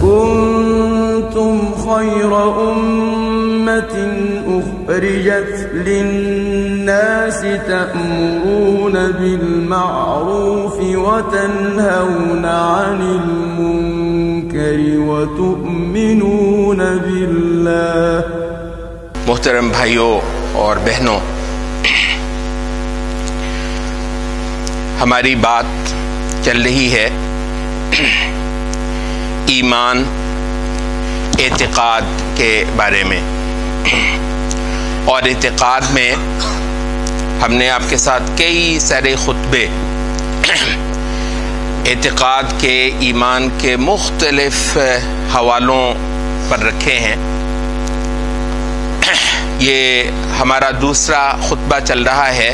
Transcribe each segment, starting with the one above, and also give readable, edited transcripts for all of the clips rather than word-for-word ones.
كنتم خير أمة أخرجت للناس تأمرون بالمعروف وتنهون عن المنكر وتؤمنون بالله. محترم بھائیوں اور بہنوں، ہماری بات چل رہی ہے ایمان، اعتقاد کے بارے میں، اور اعتقاد میں ہم نے آپ کے ساتھ کئی سارے خطبے اعتقاد کے، ایمان کے مختلف حوالوں پر رکھے ہیں۔ یہ ہمارا دوسرا خطبہ چل رہا ہے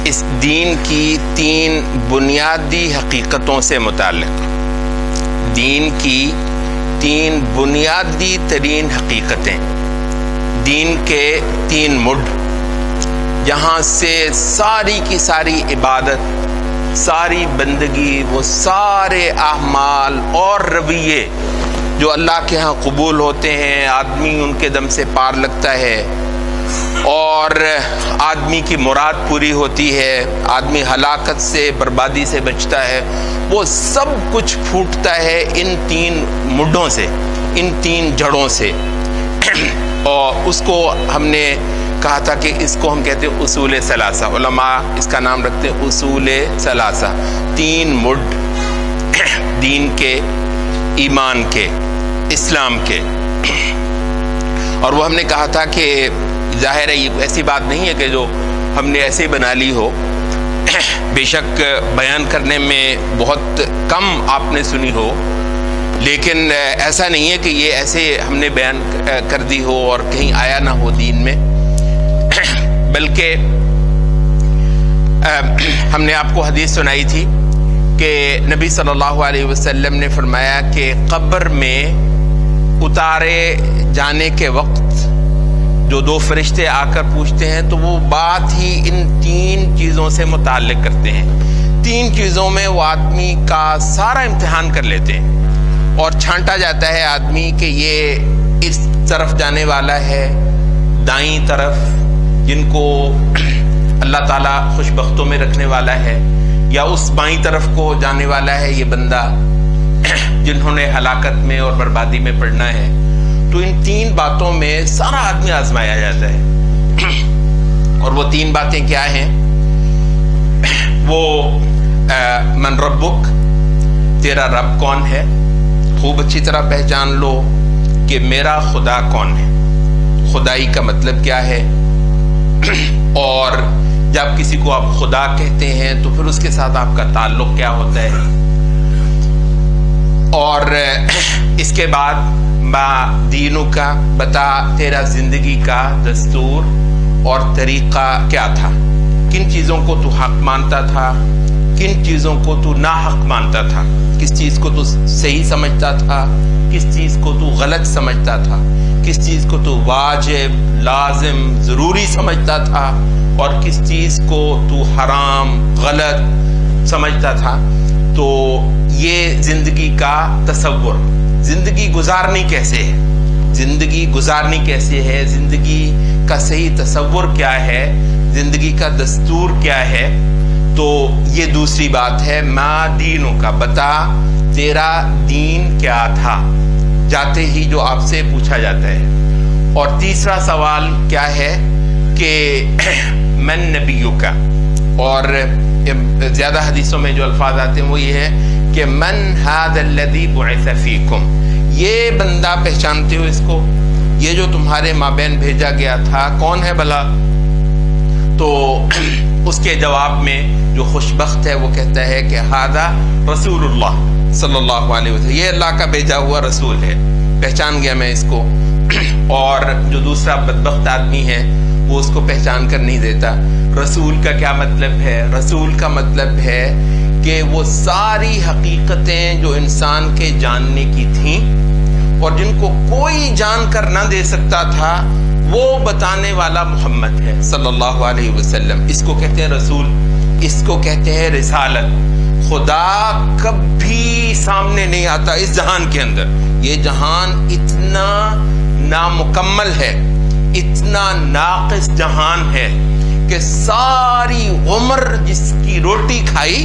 اس دین کی 3 بنیادی حقیقتوں سے متعلق، دین کی 3 بنیادی ترین حقیقتیں، دین کے 3 مڈ، جہاں سے ساری کی ساری عبادت، ساری بندگی، وہ سارے اعمال اور رویے جو اللہ کے ہاں قبول ہوتے ہیں، آدمی ان کے دم سے پار لگتا ہے اور آدمی کی مراد پوری ہوتی ہے، آدمی ہلاکت سے، بربادی سے بچتا ہے، وہ سب کچھ پھوٹتا ہے ان 3 مڈوں سے، ان 3 جڑوں سے۔ اور اس کو ہم نے کہا تھا کہ اس کو ہم کہتے ہیں اصول ثلاثہ، علماء اس کا نام رکھتے ہیں اصول ثلاثہ، 3 مڈ دین کے، ایمان کے، اسلام کے۔ اور وہ ہم نے کہا تھا کہ ظاہر ہے یہ ایسی بات نہیں ہے کہ جو ہم نے ایسے بنا لی ہو، بے شک بیان کرنے میں بہت کم آپ نے سنی ہو، لیکن ایسا نہیں ہے کہ یہ ایسے ہم نے بیان کر دی ہو اور کہیں آیا نہ ہو دین میں، بلکہ ہم نے آپ کو حدیث سنائی تھی کہ نبی صلی اللہ علیہ وسلم نے فرمایا کہ قبر میں اتارے جانے کے وقت جو 2 فرشتے آ کر پوچھتے ہیں تو وہ بات ہی ان 3 چیزوں سے متعلق کرتے ہیں۔ 3 چیزوں میں وہ آدمی کا سارا امتحان کر لیتے ہیں اور چھانٹا جاتا ہے آدمی کہ یہ اس طرف جانے والا ہے، دائیں طرف جن کو اللہ تعالیٰ خوش بختوں میں رکھنے والا ہے، یا اس بائیں طرف کو جانے والا ہے یہ بندہ جنہوں نے ہلاکت میں اور بربادی میں پڑنا ہے۔ تو ان 3 باتوں میں سارا آدمی آزمایا جاتا ہے، اور وہ 3 باتیں کیا ہیں؟ وہ من ربک، تیرا رب کون ہے؟ خوب اچھی طرح پہچان لو کہ میرا خدا کون ہے، خدائی کا مطلب کیا ہے، اور جب کسی کو آپ خدا کہتے ہیں تو پھر اس کے ساتھ آپ کا تعلق کیا ہوتا ہے، اور اس کے بعد ما دینوں کا، بتا تیرا زندگی کا دستور اور طریقہ کیا تھا، کن چیزوں کو تو حق مانتا تھا، کن چیزوں کو تو ناحق مانتا تھا، کس چیز کو تو صحیح سمجھتا تھا، کس چیز کو تو غلط سمجھتا تھا، کس چیز کو تو واجب، لازم، ضروری سمجھتا تھا، اور کس چیز کو تو حرام، غلط سمجھتا تھا۔ تو یہ زندگی کا تصور، زندگی گزارنی کیسے ہے، زندگی گزارنی کیسے ہے، زندگی کا صحیح تصور کیا ہے، زندگی کا دستور کیا ہے، تو یہ دوسری بات ہے۔ ما دینوں کا، بتا تیرا دین کیا تھا، جاتے ہی جو آپ سے پوچھا جاتا ہے۔ اور تیسرا سوال کیا ہے کہ من نبیوں کا، اور زیادہ حدیثوں میں جو الفاظ آتے ہیں وہ یہ ہے کہ من ھذا الذی بعث فیکم، یہ بندہ پہچانتے ہو اس کو، یہ جو تمہارے مابین بھیجا گیا تھا کون ہے بھلا؟ تو اس کے جواب میں جو خوش بخت ہے وہ کہتا ہے کہ ھذا رسول اللہ صلی اللہ علیہ وسلم، یہ اللہ کا بھیجا ہوا رسول ہے، پہچان گیا میں اس کو۔ اور جو دوسرا بدبخت آدمی ہے وہ اس کو پہچان کر نہیں دیتا۔ رسول کا کیا مطلب ہے؟ رسول کا مطلب ہے کہ وہ ساری حقیقتیں جو انسان کے جاننے کی تھیں اور جن کو کوئی جان کر نہ دے سکتا تھا، وہ بتانے والا محمد ہے صلی اللہ علیہ وسلم۔ اس کو کہتے ہیں رسول، اس کو کہتے ہیں رسالت۔ خدا کبھی کبھی سامنے نہیں آتا اس جہان کے اندر. یہ جہان اتنا نامکمل ہے, اتنا ناقص جہان ہے کہ ساری عمر جس کی روٹی کھائی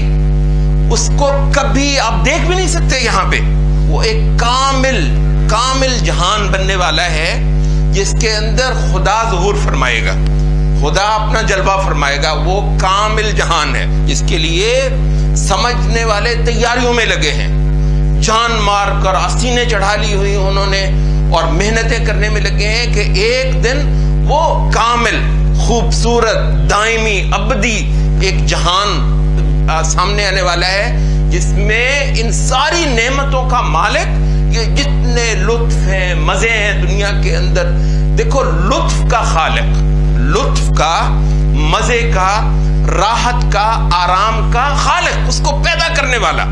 اس کو کبھی آپ دیکھ بھی نہیں سکتے یہاں پہ. وہ ایک کامل جہان بننے والا ہے جس کے اندر خدا ظہور فرمائے گا, خدا اپنا جلوہ فرمائے گا. وہ کامل جہان ہے جس کے لیے سمجھنے والے تیاریوں میں لگے ہیں, جان مار کر آستینیں چڑھا لی ہوئی انہوں نے اور محنتیں کرنے میں لگے ہیں کہ ایک دن وہ کامل, خوبصورت, دائمی, ابدی ایک جہان سامنے آنے والا ہے جس میں ان ساری نعمتوں کا مالک, یہ جتنے لطف ہیں, مزے ہیں دنیا کے اندر, دیکھو لطف کا خالق, لطف کا, مزے کا, راحت کا, آرام کا خالق, اس کو پیدا کرنے والا.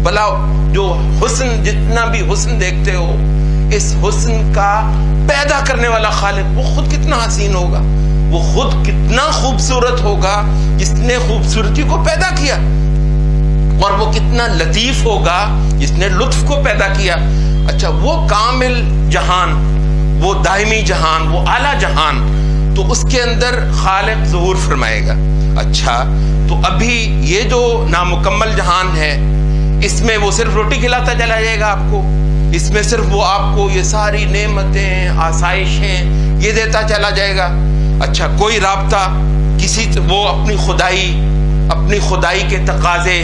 بھلا جو حسن, جتنا بھی حسن دیکھتے ہو, اس حسن کا پیدا کرنے والا خالق وہ خود کتنا حسین ہوگا, وہ خود کتنا خوبصورت ہوگا جس نے خوبصورتی کو پیدا کیا, اور وہ کتنا لطیف ہوگا جس نے لطف کو پیدا کیا. اچھا, وہ کامل جہان, وہ دائمی جہان, وہ اعلیٰ جہان, تو اس کے اندر خالق ظہور فرمائے گا. اچھا, تو ابھی یہ جو نامکمل جہان ہے اس میں وہ صرف روٹی کھلاتا چلا جائے گا آپ کو, اس میں صرف وہ آپ کو یہ ساری نعمتیں, آسائشیں یہ دیتا چلا جائے گا. اچھا, کوئی رابطہ کسی, وہ اپنی خدائی کے تقاضے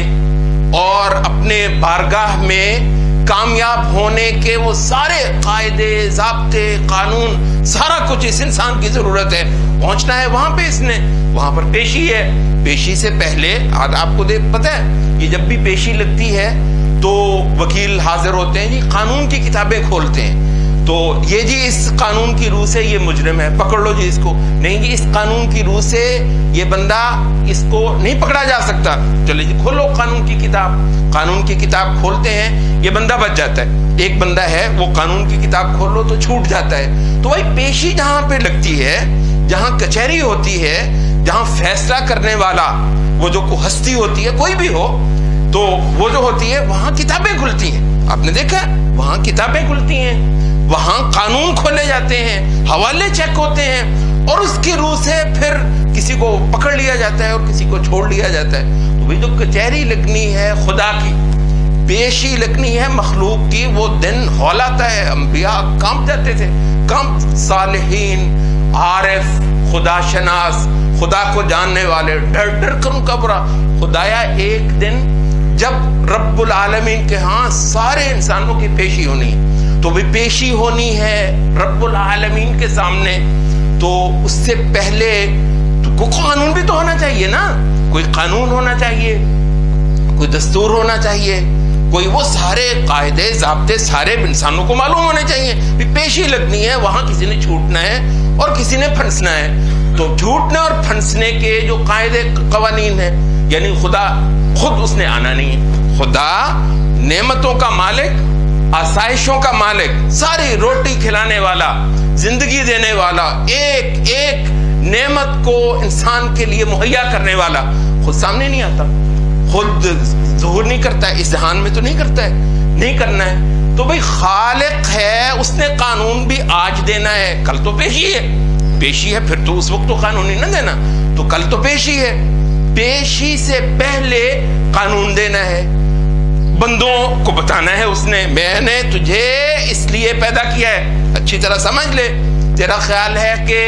اور اپنے بارگاہ میں کامیاب ہونے کے وہ سارے قاعدے, ضابطے, قانون, سارا کچھ اس انسان کی ضرورت ہے. پہنچنا ہے وہاں پہ, اس نے وہاں پر پیشی ہے. پیشی سے پہلے آپ کو پتہ ہے کہ جب بھی پیشی لگتی ہے تو وکیل حاضر ہوتے ہیں, جی قانون کی کتابیں کھولتے ہیں, تو یہ جی اس قانون کی روح سے یہ مجرم ہے, پکڑ لو جی اس کو. نہیں جی, اس قانون کی روح سے یہ بندہ, اس کو نہیں پکڑا جا سکتا. چلے جی کھولو قانون کی کتاب, قانون کی کتاب کھولتے ہیں, یہ بندہ بچ جاتا ہے. ایک بندہ ہے وہ قانون کی کتاب کھول لو تو چھوٹ جاتا ہے. تو وہی پیشی جہاں پہ لگتی ہے, جہاں کچہری ہوتی ہے, جہاں فیصلہ کرنے والا وہ جو ہستی ہوتی ہے, کوئی بھی ہو, تو وہ جو ہوتی ہے وہاں کتابیں کھلتی ہیں. آپ نے دیکھا وہاں کتابیں کھلتی ہیں, وہاں قانون کھولے جاتے ہیں, حوالے چیک ہوتے ہیں, اور اس کی روح سے پھر کسی کو پکڑ لیا جاتا ہے اور کسی کو چھوڑ لیا جاتا ہے. تو وہی جو کچہری لگنی ہے خدا کی, پیشی لگنی ہے مخلوق کی, وہ دن ہولاتا ہے. انبیاء کانپ جاتے تھے, صالحین, عارف, خدا شناس, خدا کو جاننے والے ڈر ڈر کر ان کا برا. خدایا ایک دن جب رب العالمین کے ہاں سارے انسانوں کی پیشی ہونی ہے, تو بھی پیشی ہونی ہے رب العالمین کے سامنے, تو اس سے پہلے کوئی قانون بھی تو ہونا چاہیے نا, کوئی قانون ہونا چاہیے, کوئی دستور ہونا چاہیے, کوئی وہ سارے قاعدے ضابطے سارے انسانوں کو معلوم ہونے چاہیے. پیشی لگنی ہے, وہاں کسی نے چھوٹنا ہے اور کسی نے پھنسنا ہے. تو چھوٹنے اور پھنسنے کے جو قاعدے قوانین ہیں, یعنی خدا خود اس نے آنا نہیں ہے. خدا نعمتوں کا مالک, آسائشوں کا مالک, ساری روٹی کھلانے والا, زندگی دینے والا, ایک ایک نعمت کو انسان کے لیے مہیا کرنے والا, خود سامنے نہیں آتا, خود ظہور نہیں کرتا ہے. اس جہان میں تو نہیں کرتا ہے, نہیں کرنا ہے. تو بھئی خالق ہے, اس نے قانون بھی آج دینا ہے, کل تو پیشی ہے, پیشی ہے, پھر تو اس وقت تو قانون ہی نہ دینا, تو کل تو پیشی ہے. پیشی سے پہلے قانون دینا ہے, بندوں کو بتانا ہے اس نے, میں نے تجھے اس لیے پیدا کیا ہے, اچھی طرح سمجھ لے. تیرا خیال ہے کہ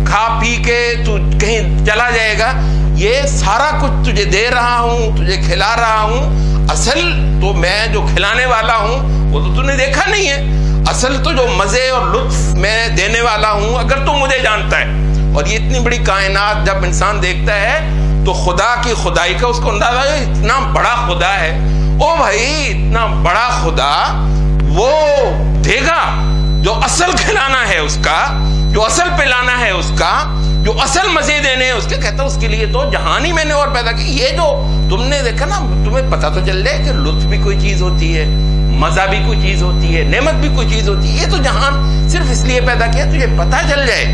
کھا پی کے تو کہیں چلا جائے گا, یہ سارا کچھ تجھے دے رہا ہوں, تجھے کھلا رہا ہوں, اصل تو میں جو کھلانے والا ہوں وہ تو نے دیکھا نہیں ہے, اصل تو جو مزے اور لطف میں دینے والا ہوں اگر تو مجھے جانتا ہے. اور یہ اتنی بڑی کائنات جب انسان دیکھتا ہے تو خدا کی خدائی کا اس کو اندازہ ہے, اتنا بڑا خدا ہے. او بھائی, اتنا بڑا خدا وہ دے گا جو اصل کھلانا ہے اس کا, جو اصل پلانا ہے اس کا, جو اصل مزے دینے ہیں اس کے. کہتا اس کے لیے تو جہان ہی میں نے اور پیدا کی. یہ جو تم نے دیکھا نا, تمہیں پتا تو چل جائے کہ لطف بھی کوئی چیز ہوتی ہے, مزہ بھی کوئی چیز ہوتی ہے, نعمت بھی کوئی چیز ہوتی ہے. یہ تو جہان صرف اس لیے پیدا کیا تجھے پتا چل جائے,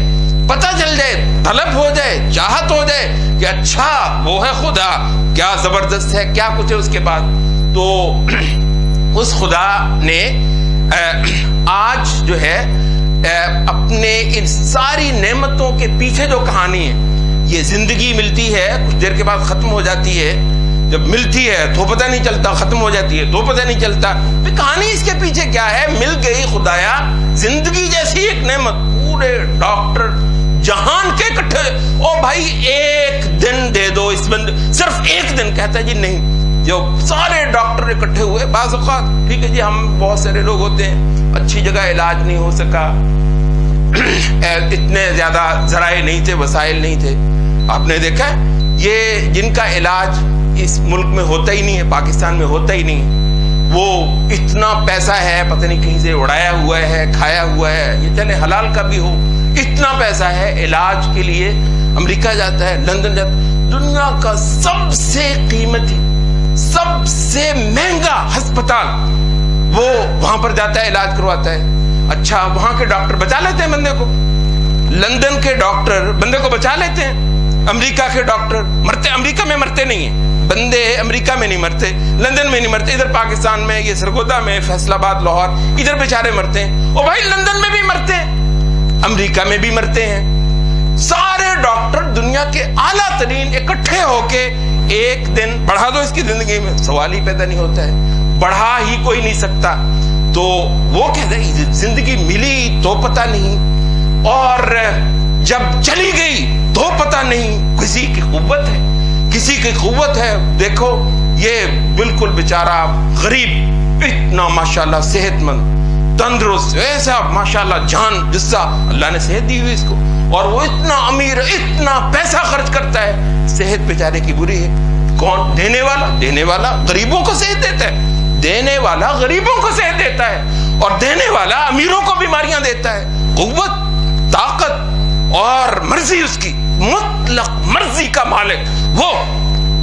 پتا چل جائے, طلب ہو جائے, چاہت ہو جائے کہ اچھا وہ ہے خدا, کیا زبردست ہے, کیا کچھ ہے اس کے بعد. تو اس خدا نے آج جو ہے اپنے ان ساری نعمتوں کے پیچھے جو کہانی ہے، یہ زندگی ملتی ہے کچھ دیر کے بعد ختم ہو جاتی ہے، جب ملتی ہے تو پتہ نہیں چلتا، ختم ہو جاتی ہے تو پتہ نہیں چلتا، کہانی اس کے پیچھے کیا ہے؟ مل گئی خدایا زندگی جیسی ایک نعمت، پورے ڈاکٹر جہان کے اکٹھے، او بھائی ایک دن دے دو اس بندے، صرف ایک دن، کہتا ہے جی نہیں، جو سارے ڈاکٹر اکٹھے ہوئے، بعض اوقات ٹھیک ہے جی ہم بہت سارے لوگ ہوتے ہیں، اچھی جگہ علاج نہیں ہو سکا، اتنے زیادہ ذرائع نہیں تھے، وسائل نہیں تھے، آپ نے دیکھا یہ جن کا علاج اس ملک میں ہوتا ہی نہیں ہے، پاکستان میں ہوتا ہی نہیں، وہ اتنا پیسہ ہے پتہ نہیں کہیں سے اڑایا ہوا ہے، کھایا ہوا ہے، یہ چلے حلال کا بھی ہو، اتنا پیسہ ہے علاج کے لیے امریکہ جاتا ہے، لندن جاتا ہے، دنیا کا سب سے قیمتی سب سے مہنگا ہسپتال وہ وہاں پر جاتا ہے، علاج کرواتا ہے۔ اچھا وہاں کے ڈاکٹر بچا لیتے ہیں بندے کو، لندن کے ڈاکٹر بندے کو بچا لیتے ہیں، امریکہ کے ڈاکٹر مرتے، امریکہ میں مرتے نہیں ہیں بندے، امریکہ میں نہیں مرتے، لندن میں نہیں مرتے، ادھر پاکستان میں یہ سرگودا میں، فیصل آباد، لاہور، ادھر بیچارے مرتے ہیں، اور بھائی لندن میں بھی مرتے ہیں، امریکہ میں بھی مرتے ہیں، سارے ڈاکٹر دنیا کے اعلیٰ ترین اکٹھے ہو کے ایک دن بڑھا دو اس کی زندگی میں، سوال ہی پیدا نہیں ہوتا ہے، بڑھا ہی کوئی نہیں سکتا۔ تو وہ کہتے ہیں زندگی ملی تو پتہ نہیں، اور جب چلی گئی تو پتہ نہیں، کسی کی قوت ہے، کسی کی قوت ہے، دیکھو یہ بالکل بیچارہ غریب، اتنا ماشاءاللہ صحت مند، تندرست، ایسا ماشاءاللہ جان جسا اللہ نے صحت دی ہوئی اس کو، اور وہ اتنا امیر، اتنا پیسہ خرچ کرتا ہے، صحت بیچارے کی بری ہے۔ کون؟ دینے والا، دینے والا غریبوں کو صحت دیتا ہے، دینے والا غریبوں کو صحت دیتا ہے، اور دینے والا امیروں کو بیماریاں دیتا ہے، قوت، طاقت اور مرضی اس کی، مطلق مرضی کا مالک وہ۔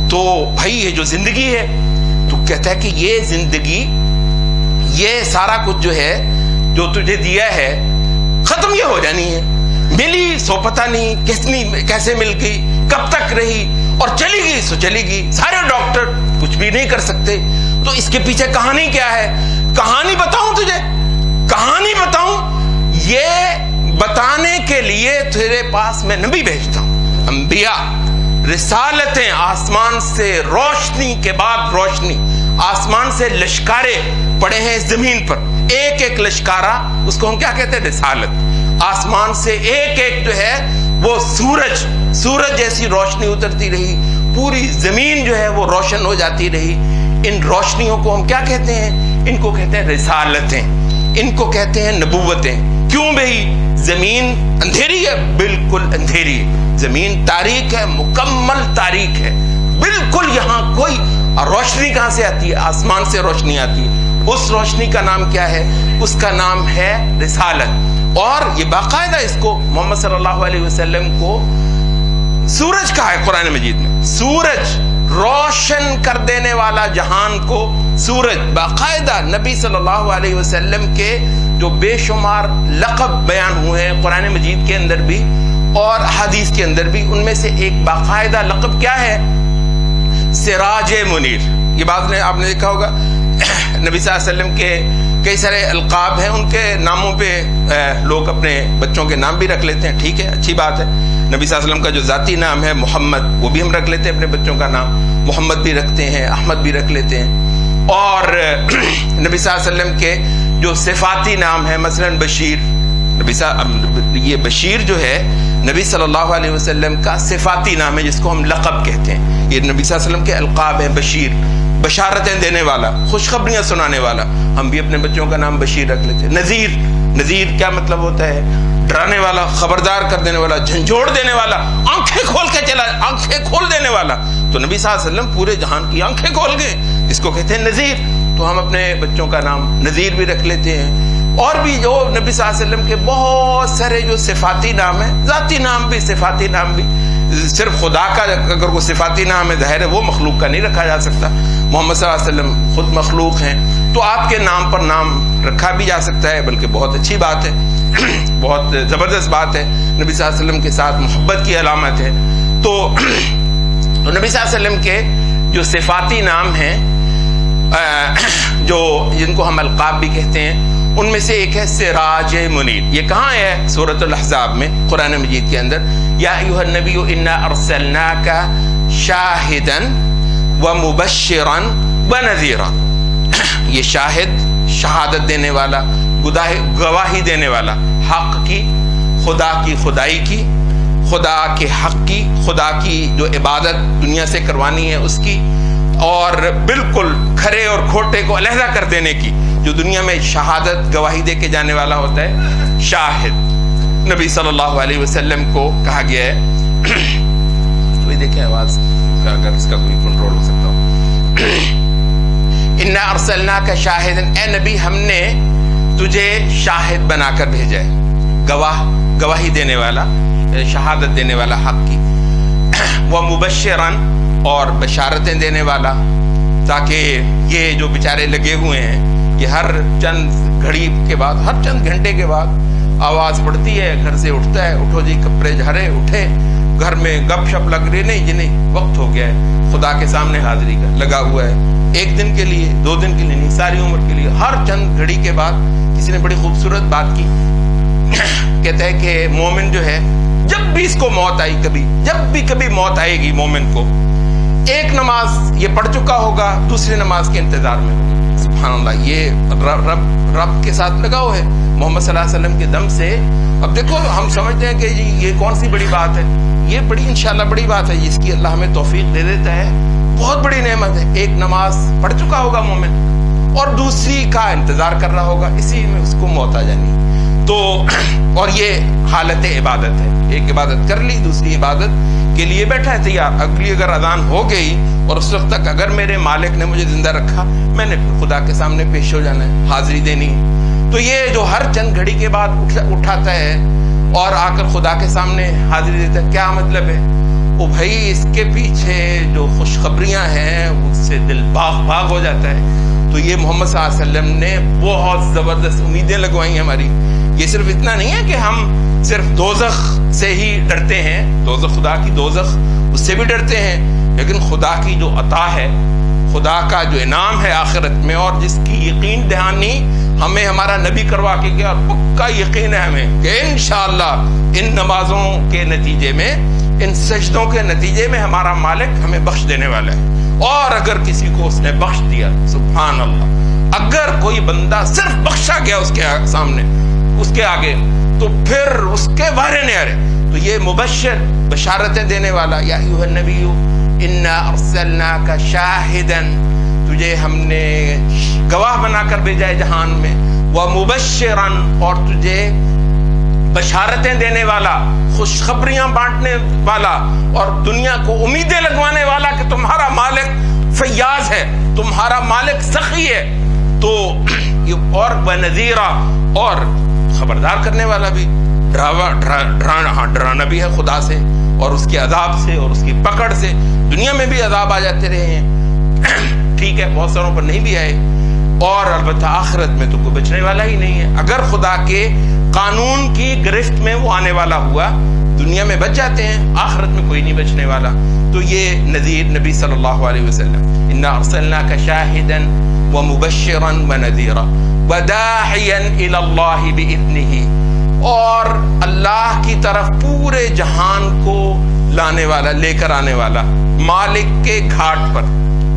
تو بھائی یہ جو زندگی ہے، تو کہتا ہے کہ یہ زندگی، یہ سارا کچھ جو ہے جو تجھے دیا ہے ختم یہ ہو جانی ہے، ملی سو پتہ نہیں کیسے مل گئی، کب تک رہی، اور چلی گئی سو چلی گئی، سارے ڈاکٹر کچھ بھی نہیں کر سکتے۔ تو اس کے پیچھے کہانی کیا ہے؟ کہانی بتاؤں تجھے، کہانی بتاؤں، یہ بتانے کے لیے تیرے پاس میں نبی بھیجتا ہوں، انبیاء، رسالتیں، آسمان سے روشنی کے بعد روشنی، آسمان سے لشکارے پڑے ہیں اس زمین پر، ایک ایک لشکارہ، اس کو ہم کیا کہتے ہیں؟ رسالت۔ آسمان سے ایک ایک جو ہے وہ سورج جیسی روشنی اترتی رہی، پوری زمین جو ہے وہ روشن ہو جاتی رہی۔ ان روشنیوں کو ہم کیا کہتے ہیں؟ ان کو کہتے ہیں رسالتیں، ان کو کہتے ہیں نبوتیں۔ کیوں بھئی؟ زمین اندھیری ہے، بالکل اندھیری ہے، زمین تاریک ہے، مکمل تاریک ہے، بالکل یہاں کوئی روشنی کہاں سے آتی ہے؟ آسمان سے روشنی آتی ہے۔ اس روشنی کا نام کیا ہے؟ اس کا نام ہے رسالت۔ اور یہ باقاعدہ اس کو محمد صلی اللہ علیہ وسلم کو سورج کہا ہے قرآن مجید میں، سورج، روشن کر دینے والا جہان کو سورج، باقاعدہ نبی صلی اللہ علیہ وسلم کے جو بے شمار لقب بیان ہوئے ہیں قرآن مجید کے اندر بھی اور حدیث کے اندر بھی، ان میں سے ایک باقاعدہ لقب کیا ہے؟ سراج منیر۔ یہ بات آپ نے دیکھا ہوگا، نبی صلی اللہ علیہ وسلم کے کئی سارے القاب ہیں، ان کے ناموں پہ لوگ اپنے بچوں کے نام بھی رکھ لیتے ہیں، ٹھیک ہے، اچھی بات ہے۔ نبی صلی اللہ علیہ وسلم کا جو ذاتی نام ہے محمد، وہ بھی ہم رکھ لیتے ہیں، اپنے بچوں کا نام محمد بھی رکھتے ہیں، احمد بھی رکھ لیتے ہیں۔ اور نبی صلی اللہ علیہ وسلم کے جو صفاتی نام ہے، مثلا بشیر، یہ بشیر جو ہے نبی صلی اللہ علیہ وسلم کا صفاتی نام ہے، جس کو ہم لقب کہتے ہیں۔ یہ نبی صلی اللہ علیہ وسلم کے القاب ہیں، بشیر، بشارتیں دینے والا، خوشخبریاں سنانے والا، ہم بھی اپنے بچوں کا نام بشیر رکھ لیتے ہیں۔ نذیر، نذیر کیا مطلب ہوتا ہے؟ ڈرانے والا، خبردار کر دینے والا، جھنجھوڑ دینے والا، آنکھیں کھول کے آنکھیں کھول دینے والا۔ تو نبی صلی اللہ علیہ وسلم پورے جہان کی آنکھیں کھول گئے، اس کو کہتے ہیں نذیر۔ تو ہم اپنے بچوں کا نام نذیر بھی رکھ لیتے ہیں۔ اور بھی جو نبی صلی اللہ علیہ وسلم کے بہت سارے جو صفاتی نام ہیں، ذاتی نام بھی، صفاتی نام بھی، صرف خدا کا اگر کوئی صفاتی نام ہے، ظاہر ہے وہ مخلوق کا نہیں رکھا جا سکتا، محمد صلی اللہ علیہ وسلم خود مخلوق ہیں، تو آپ کے نام پر نام رکھا بھی جا سکتا ہے، بلکہ بہت اچھی بات ہے، بہت زبردست بات ہے، نبی صلی اللہ علیہ وسلم کے ساتھ محبت کی علامت ہے۔ تو نبی صلی اللہ علیہ وسلم کے جو صفاتی نام ہیں، جو جن کو ہم القاب بھی کہتے ہیں، ان میں سے ایک ہے سراج منیر. یہ کہاں ہے؟ سورۃ الاحزاب میں، قرآن مجید کے اندر. یا ایھا النبی انا ارسلناک شاہدا ومبشرا ونذیرا. یہ شاہد، شہادت دینے والا، گواہی دینے والا، حق کی، خدا کی خدائی کی، خدا کے حق کی، خدا کی جو عبادت دنیا سے کروانی ہے اس کی، اور بالکل کھرے اور کھوٹے کو علیحدہ کر دینے کی. جو دنیا میں شہادت گواہی دے کے جانے والا ہوتا ہے، شاہد. نبی صلی اللہ علیہ وسلم کو کہا گیا ہے. کوئی دیکھے آواز کا، اگر اس کا کوئی کنٹرول ہو سکتا ہو. انا ارسلناک شاہدا، اے نبی ہم نے تجھے شاہد بنا کر بھیجا ہے، گواہی دینے والا، شہادت دینے والا حق کی. ومبشرا، اور بشارتیں دینے والا، تاکہ یہ جو بیچارے لگے ہوئے ہیں، یہ ہر چند گھڑی کے بعد، ہر چند گھنٹے کے بعد آواز پڑتی ہے، گھر سے اٹھتا ہے، اٹھو جی کپڑے جھاڑے، اٹھے، گھر میں گپ شپ لگ رہی، نہیں جی نہیں، وقت ہو گیا ہے، خدا کے سامنے حاضری کا لگا ہوا ہے. ایک دن کے لیے، 2 دن کے لیے نہیں، ساری عمر کے لیے. ہر چند گھڑی کے بعد کسی نے بڑی خوبصورت بات کی، کہتا ہے کہ مومن جو ہے، جب بھی اس کو موت آئی، جب بھی کبھی موت آئے گی مومن کو، ایک نماز یہ پڑھ چکا ہوگا، دوسری نماز کے انتظار میں ہوگا. سبحان اللہ، یہ رب کے ساتھ لگا ہوا ہے محمد صلی اللہ علیہ وسلم کے دم سے. اب دیکھو، ہم سمجھتے ہیں کہ جی یہ کون سی بڑی بات ہے، یہ بڑی انشاءاللہ بڑی بات ہے، جس کی اللہ ہمیں توفیق دے دیتا ہے، بہت بڑی نعمت ہے. ایک نماز پڑھ چکا ہوگا مومن، اور دوسری کا انتظار کر رہا ہوگا، اسی میں اس کو موت آ جانی. تو اور یہ حالت عبادت ہے، ایک عبادت کر لی، دوسری عبادت کے لیے بیٹھا ہے تیار. اگلی اگر اذان ہو گئی اور اس وقت تک اگر میرے مالک نے مجھے زندہ رکھا، میں نے خدا کے سامنے پیش ہو جانا ہے، حاضری دینی ہے. تو یہ جو ہر چند گھڑی کے بعد اٹھاتا ہے اور آ کر خدا کے سامنے حاضری دیتا ہے، کیا مطلب ہے؟ وہ بھائی اس کے پیچھے جو خوشخبریاں ہیں اس سے دل باغ ہو جاتا ہے. تو یہ محمد صلی اللہ علیہ وسلم نے بہت زبردست امیدیں لگوائی ہیں ہماری. یہ صرف اتنا نہیں ہے کہ ہم صرف دوزخ سے ہی ڈرتے ہیں، دوزخ، خدا کی دوزخ، اس سے بھی ڈرتے ہیں، لیکن خدا کی جو عطا ہے، خدا کا جو انعام ہے آخرت میں، اور جس کی یقین دہانی ہمیں ہمارا نبی کروا کے گیا، پکا یقین ہے ہمیں کہ انشاءاللہ ان نمازوں کے نتیجے میں، ان سجدوں کے نتیجے میں ہمارا مالک ہمیں بخش دینے والا ہے. اور اگر کسی کو اس نے بخش دیا، سبحان اللہ، اگر کوئی بندہ صرف بخشا گیا اس کے سامنے، اس کے آگے، تو پھر اس کے بارے نیارے. تو یہ مبشر، بشارتیں دینے والا. یا ایھا النبی انا ارسلناک شاہدا، تجھے ہم نے گواہ بنا کر بھیجا ہے جہان میں. ومبشرا، اور تجھے بشارتیں دینے والا، خوشخبریاں بانٹنے والا، اور دنیا کو امیدیں لگوانے والا کہ تمہارا مالک فیاض ہے، تمہارا مالک سخی ہے. تو اور ونذیرا، اور خبردار کرنے والا بھی، ڈرانا بھی ہے خدا سے اور اس کے عذاب سے اور اس کی پکڑ سے. دنیا میں بھی عذاب آ جاتے رہے ہیں، ٹھیک ہے، بہت ساروں پر نہیں بھی آئے، اور البتہ آخرت میں تو کوئی بچنے والا ہی نہیں ہے. اگر خدا کے قانون کی گرفت میں وہ آنے والا ہوا، دنیا میں بچ جاتے ہیں، آخرت میں کوئی نہیں بچنے والا. تو یہ نذیر نبی صلی اللہ علیہ وسلم، انا ارسلناک شاہدا ومبشرا ونذیرا وداعیا الی اللہ باذنہ، اور اللہ کی طرف پورے جہان کو لانے والا، لے کر آنے والا، مالک کے گھاٹ پر،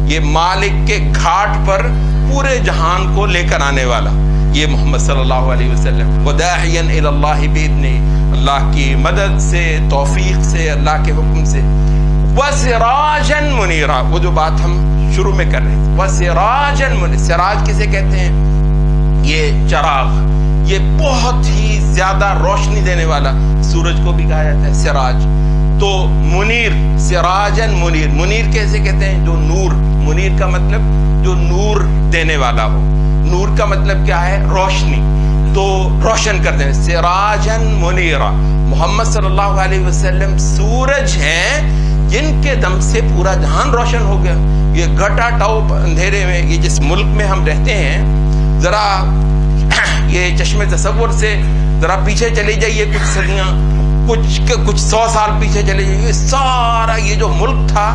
یہ مالک کے گھاٹ پر پورے جہان کو لے کر آنے والا، یہ محمد صلی اللہ علیہ وسلم. وداعیا الی اللہ باذنہ، اللہ کی مدد سے، توفیق سے، اللہ کے حکم سے. وسراجا منیرا، وہ جو بات ہم شروع میں کر رہے تھے، وسراجا منیرا. سراج کسے کہتے ہیں؟ یہ چراغ، یہ بہت ہی زیادہ روشنی دینے والا، سورج کو بھی کہا جاتا ہے سراج. تو منیر، سراجن منیر، منیر کیسے کہتے ہیں؟ جو نور، منیر کا مطلب جو نور دینے والا ہو. نور کا مطلب کیا ہے؟ روشنی، تو روشن کر دیں. سراجن منیرا، محمد صلی اللہ علیہ وسلم سورج ہیں جن کے دم سے پورا جہان روشن ہو گیا. یہ گٹا ٹاؤ اندھیرے میں، یہ جس ملک میں ہم رہتے ہیں، ذرا یہ چشمے تصور سے ذرا پیچھے چلے جائیے، کچھ صدیاں، کچھ 100 سال پیچھے چلے جائیے. سارا یہ جو ملک تھا،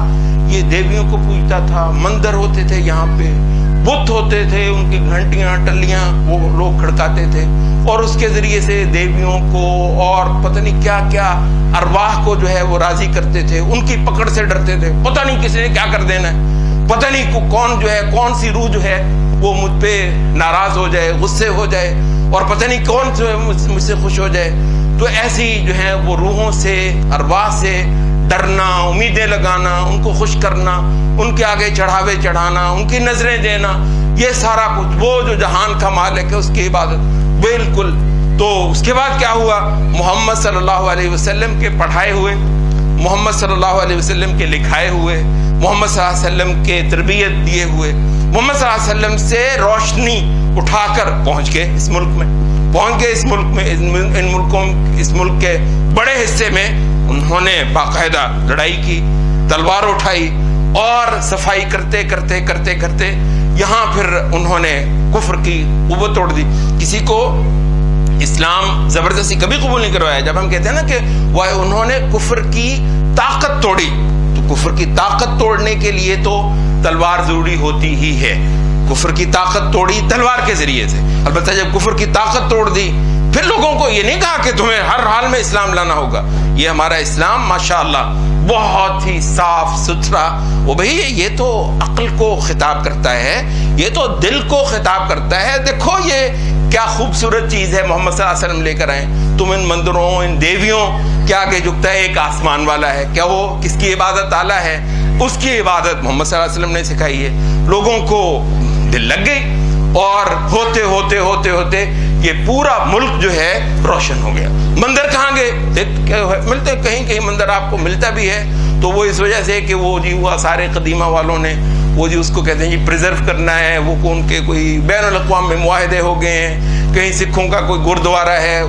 یہ دیویوں کو پوجتا تھا، مندر ہوتے تھے یہاں پہ، بت ہوتے تھے، ان کی گھنٹیاں ٹلیاں وہ لوگ کھڑکاتے تھے، اور اس کے ذریعے سے دیویوں کو اور پتہ نہیں کیا کیا ارواح کو جو ہے وہ راضی کرتے تھے، ان کی پکڑ سے ڈرتے تھے، پتہ نہیں کسی نے کیا کر دینا ہے، پتہ نہیں کون جو ہے کون سی روح جو ہے وہ مجھ پہ ناراض ہو جائے، غصے ہو جائے، اور پتہ نہیں کون جو ہے مجھ سے خوش ہو جائے۔ تو ایسی جو ہے وہ روحوں سے، ارواح سے ڈرنا، امیدیں لگانا، ان کو خوش کرنا، ان کے آگے چڑھاوے چڑھانا، ان کی نظریں دینا، یہ سارا کچھ وہ جو جہان کا مالک ہے اس کی عبادت بالکل۔ تو اس کے بعد کیا ہوا؟ محمد صلی اللہ علیہ وسلم کے پڑھائے ہوئے، محمد صلی اللہ علیہ وسلم کے لکھائے ہوئے، محمد صلی اللہ علیہ وسلم کے تربیت دیے ہوئے، محمد صلی اللہ علیہ وسلم سے روشنی اٹھا کر پہنچ گئے اس ملک میں، پہنچ گئے اس ملک میں، ان ملکوں، اس ملک کے بڑے حصے میں انہوں نے باقاعدہ لڑائی کی، تلوار اٹھائی، اور صفائی کرتے کرتے کرتے کرتے یہاں پھر انہوں نے کفر کی قوت توڑ دی۔ کسی کو اسلام زبردستی کبھی قبول نہیں کروایا۔ جب ہم کہتے ہیں نا کہ وہ انہوں نے کفر کی طاقت توڑی، تو کفر کی طاقت توڑنے کے لیے تو تلوار ضروری ہوتی ہی ہے۔ کفر کی طاقت توڑی تلوار کے ذریعے سے، البتہ جب کفر کی طاقت توڑ دی پھر لوگوں کو یہ نہیں کہا کہ تمہیں ہر حال میں اسلام لانا ہوگا۔ یہ ہمارا اسلام ماشاءاللہ بہت ہی صاف ستھرا، وہ بھئی یہ تو عقل کو خطاب کرتا ہے، یہ تو دل کو خطاب کرتا ہے۔ دیکھو یہ کیا خوبصورت چیز ہے محمد صلی اللہ علیہ وسلم لے کر آئے، تم ان مندروں، ان دیویوں کے آگے جھکتا ہے ایک آسمان والا ہے، کیا وہ کس کی عبادت اعلیٰ ہے؟ اس کی عبادت محمد صلی اللہ علیہ وسلم نے سکھائی ہے۔ لوگوں کو دل لگ گئی، اور ہوتے ہوتے ہوتے ہوتے یہ پورا ملک جو ہے روشن ہو گیا۔ مندر کہاں گئے؟ ملتے کہیں کہیں مندر آپ کو ملتا بھی ہے، تو وہ اس وجہ سے کہ وہ جی وہ سارے قدیمہ والوں نے وہ جی اس کو کہتے ہیں جی پریزرو کرنا ہے، وہ ان کے کوئی بین الاقوامی معاہدے ہو گئے ہیں، کہیں سکھوں کا کوئی گردوارہ ہے،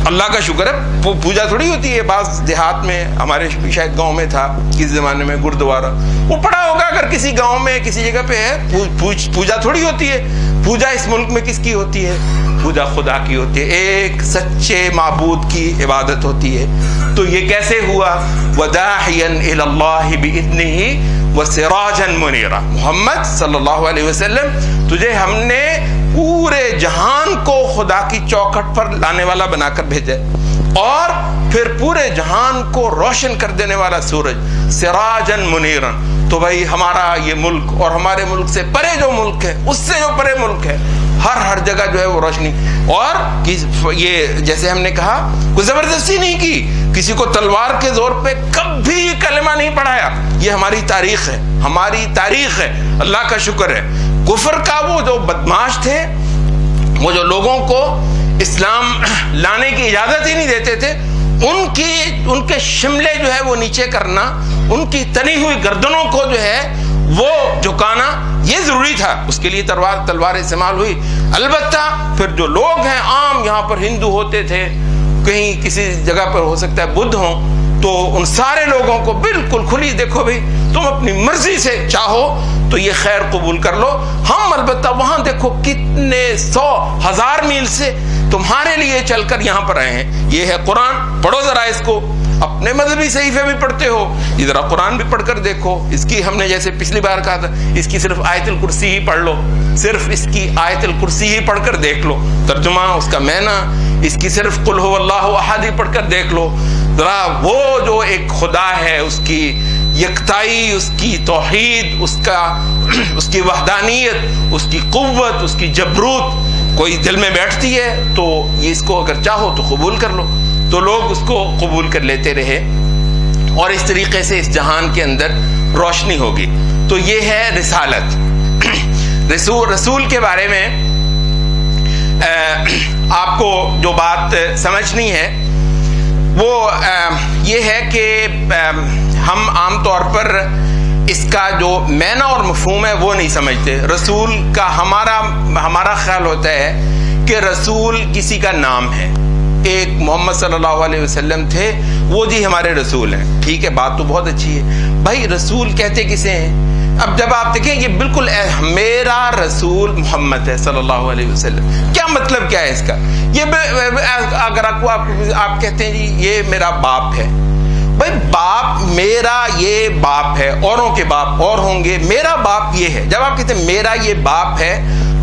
اللہ کا شکر ہے پوجا تھوڑی ہوتی ہے، بعض دیہات میں، ہمارے شاید گاؤں میں تھا کسی زمانے میں گردوارہ، وہ پڑا ہوگا اگر کسی گاؤں میں کسی جگہ پہ ہے، پوجا تھوڑی ہوتی ہے۔ پوجا اس ملک میں کس کی ہوتی ہے؟ پوجا خدا کی ہوتی ہے، ایک سچے معبود کی عبادت ہوتی ہے۔ تو یہ کیسے ہوا؟ وَدَاعِيًا إِلَى اللَّهِ بِإِذْنِهِ وَسِرَاجًا مُنِيرًا۔ محمد صلی اللہ علیہ وسلم تجھے ہم نے پورے جہان کو خدا کی چوکھٹ پر لانے والا بنا کر بھیجا، اور پھر پورے جہان کو روشن کر دینے والا سورج، سراجن منیرن۔ تو بھائی ہمارا یہ ملک اور ہمارے ملک سے پرے جو ملک ہے، اس سے جو پرے ملک ہے، ہر جگہ جو ہے وہ روشنی، اور یہ جیسے ہم نے کہا کوئی زبردستی نہیں کی، کسی کو تلوار کے زور پہ کبھی کلمہ نہیں پڑھایا۔ یہ ہماری تاریخ ہے، ہماری تاریخ ہے، اللہ کا شکر ہے۔ کفر کا وہ جو بدماش تھے، وہ جو لوگوں کو اسلام لانے کی اجازت ہی نہیں دیتے تھے، ان کے شملے جو ہے وہ نیچے کرنا، ان کی تنی ہوئی گردنوں کو جو ہے وہ جھکانا، یہ ضروری تھا۔ اس کے لیے تلوار استعمال ہوئی۔ البتہ پھر جو لوگ ہیں عام یہاں پر ہندو ہوتے تھے، کہیں کسی جگہ پر ہو سکتا ہے بدھ ہوں، تو ان سارے لوگوں کو بالکل کھلی، دیکھو بھائی تم اپنی مرضی سے چاہو تو یہ خیر قبول کر لو، ہم البتہ وہاں دیکھو کتنے 100,000 میل سے تمہارے لیے چل کر یہاں پر آئے ہیں۔ یہ ہے قرآن، پڑھو ذرا اس کو، اپنے مذہبی صحیفے بھی پڑھتے ہو، یہ ذرا قرآن بھی پڑھ کر دیکھو۔ اس کی ہم نے جیسے پچھلی بار کہا تھا، اس کی صرف آیت الکرسی ہی پڑھ لو، صرف اس کی آیت الکرسی ہی پڑھ کر دیکھ لو، ترجمہ، اس کا معنی، اس کی صرف قل هو اللہ احد ہی پڑھ کر دیکھ لو ذرا، وہ جو ایک خدا ہے، اس کی یکتائی، اس کی توحید، اس کی وحدانیت، اس کی قوت، اس کی جبروت کوئی دل میں بیٹھتی ہے تو یہ اس کو اگر چاہو تو قبول کر لو۔ تو لوگ اس کو قبول کر لیتے رہے، اور اس طریقے سے اس جہان کے اندر روشنی ہوگی۔ تو یہ ہے رسالت۔ رسول کے بارے میں آپ کو جو بات سمجھنی ہے وہ یہ ہے کہ ہم عام طور پر اس کا جو معنی اور مفہوم ہے وہ نہیں سمجھتے۔ رسول کا ہمارا خیال ہوتا ہے کہ رسول کسی کا نام ہے، ایک محمد صلی اللہ علیہ وسلم تھے، وہ جی ہمارے رسول ہیں، ٹھیک ہے، بات تو بہت اچھی ہے بھائی، رسول کہتے کسے ہیں؟ اب جب آپ دیکھیں یہ بالکل میرا رسول محمد ہے صلی اللہ علیہ وسلم، کیا مطلب کیا ہے اس کا؟ یہ اگر آپ کہتے ہیں جی یہ میرا باپ ہے، بھائی باپ میرا یہ باپ ہے، اوروں کے باپ اور ہوں گے، میرا باپ یہ ہے. جب آپ کہتے ہیں میرا یہ باپ ہے